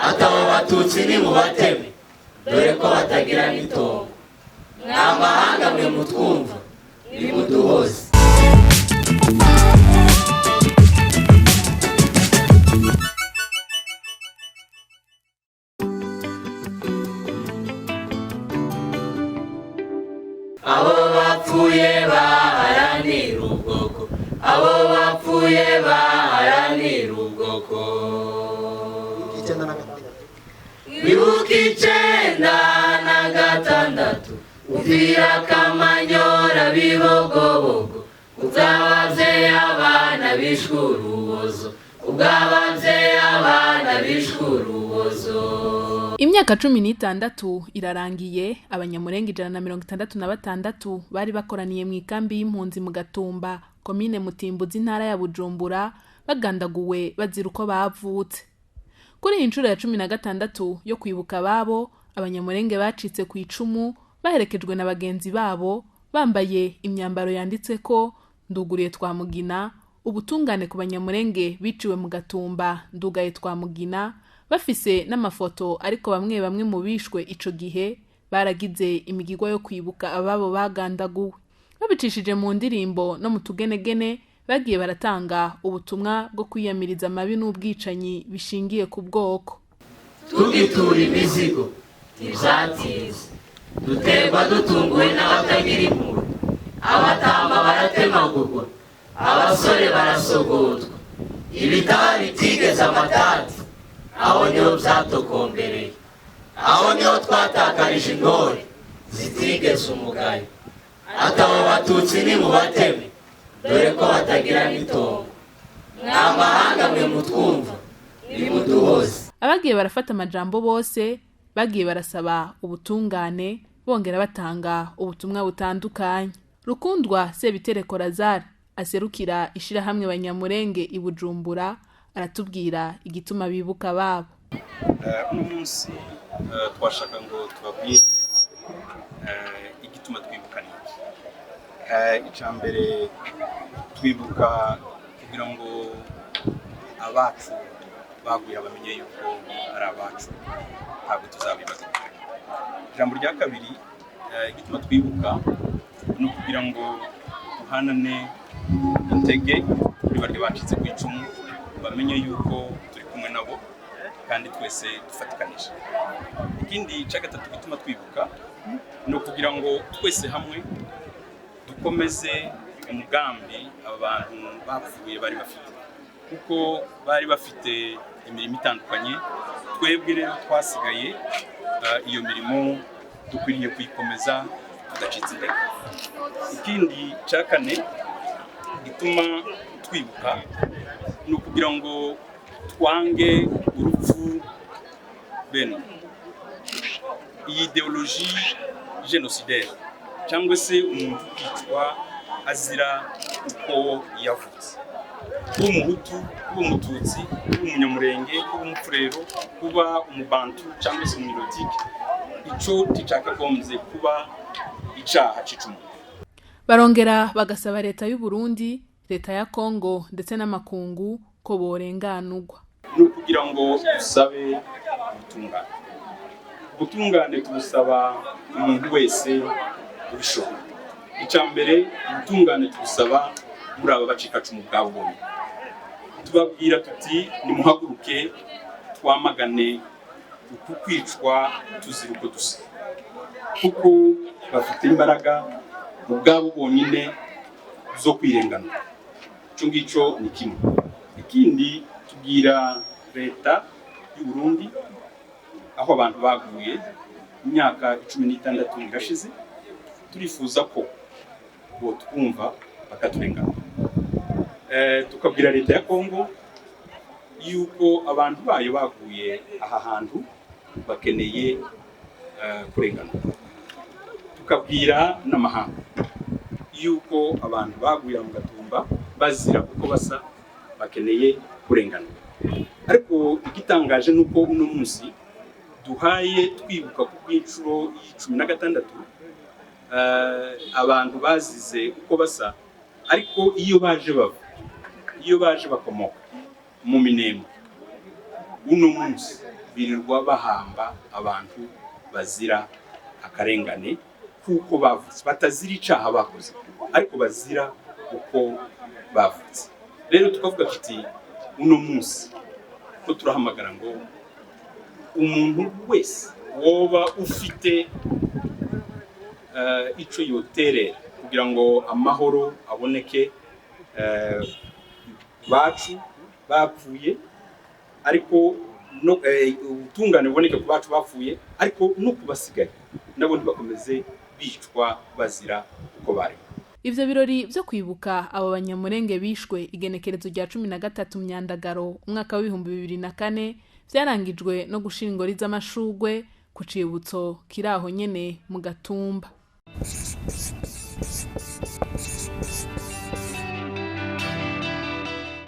atabo batutsi ni mubateme dore ko batagira n'itongo n'amahanga mwe mutwumva nimuduhoze. Abo bapfuye baharanira ubwoko, abo bapfuye baharanira ubwoko. Wibuka 96 uvira Kamanyora Bibogobogo, ubw'abavyeyi abana bishwe urubozo, ubw'abavyeyi abana bishwe urubozo. Imyaka 16 irarangiye abanyamurenge 166 bari bakoraniye mu ikambi y'impunzi mu Gatumba komine Mutimbuzi intara ya Bujumbura bagandaguwe bazira uko bavutse. Kuri inshuro ya 16 yo kwibuka babo abanyamurenge bacitse ku icumu baherekejwe na bagenzi babo bambaye imyambaro yanditse ko nduguriye Twamugina, ubutungane ku banyamurenge biciwe mu Gatumba ndugaye Twamugina, bafise n'amafoto ariko bamwe bamwe mu bishwe ico gihe baragize imigirwa yo kwibuka ababo bagandaguwe. Babicishije mu ndirimbo no mu tugenegene bagiye baratanga ubutumwa bwo kwiyamiriza amabi n'ubwicanyi bishingiye ku bwoko. Tugitura imizigo ivyatize duterwa dutunguwe n'abatagira impuhwe, abatamba baratemagurwa, abasore barasogotwa, ibitaba bitigeze amatati aho niho vyatokombereye, aho niho twatakarije intore zitigeze umugayo, atabo batutsi ni mubateme dore ko batagira n'itongo n'amahanga mwe mutwumva nimuduhoze. Abagiye barafata amajambo bose bagiye barasaba ubutungane bongera batanga ubutumwa butandukanye. Rukundwa Sebitereko Lazare aserukira ishirahamwe Banyamurenge i Bujumbura aratubwira igituma bibuka babo. Uno munsi twashaka ngo tubabwire igituma twibuka niki. Icambere twibuka kugira ngo abacu baguye bamenye yuko ari abacu ntabwo tuzabibaza. Ijambo rya kabiri igituma twibuka no kugira ngo duhanane intege kuri bari bacitse ku icumu bamenye yuko turi kumwe nabo kandi twese dufatikanije. Ikindi cya gatatu gituma twibuka no kugira ngo twese hamwe dukomeze umugambi abantu bapfuye bari bafite, kuko bari bafite imirimo itandukanye. Twebwe rero twasigaye iyo mirimo dukwiriye kuyikomeza tudacitse intege. Ikindi cya kane gituma twibuka no kugira ngo twange urupfu bene iyi ideologie génocidaire cyangwa se umuntu kwicwa azira uko yavutse, kuba umuhutu, kuba umututsi, kuba umunyamurenge, kuba umufurero, kuba umubantu cyangwa se umwirotike, ico ticakagombye kuba icaha c'icumu. Barongera bagasaba leta y'u Burundi, leta ya Kongo ndetse n'amakungu ko borenganurwa. No kugira ngo dusabe ubutungane. Ubutungane tubusaba umuntu wese ubishoboye. Icambere ubutungane tubusaba muri aba bacikacumu bwabo bonyine. Tubabwira tuti nimuhaguruke twamagane uku kwicwa tuzira uko dusa, kuko bafite imbaraga ubwabo bonyine zo kwirenganura. Ico ngico ni kimwe. Ikindi tubwira leta y'u Burundi aho abantu baguye imyaka 16 irashize, turifuza ko bo twumva bakaturenganura. Tukabwira leta ya Kongo yuko abantu bayo baguye aha hantu bakeneye kurenganura. Tukabwira n'amahanga yuko abantu baguye mu Gatumba bazira uko basa bakeneye kurenganura. Ariko igitangaje nuko uno munsi duhaye twibuka ku bw'inshuro y'16 abantu bazize uko basa, ariko iyo baje bava, iyo baje bakomoka mu Minembwe, uno munsi birirwa bahamba abantu bazira akarengane kuko bavutse, batazira icaha bakoze ariko bazira uko bavutse. Rero tukavuga tuti uno munsi ko turahamagara ngo umuntu wese woba ufite ico yoterera kugira ngo amahoro aboneke bacu bapfuye, ariko no ubutungane buboneke ku bacu bapfuye, ariko no kubasigaye nabo ntibakomeze bicwa bazira uko bari. Ivyo birori vyo kwibuka abo banyamurenge bishwe igenekerezo rya 13 Myandagaro umwaka wa 2004 vyarangijwe no gushira ingori z'amashugwe ku cibutso kiraho nyene mu Gatumba.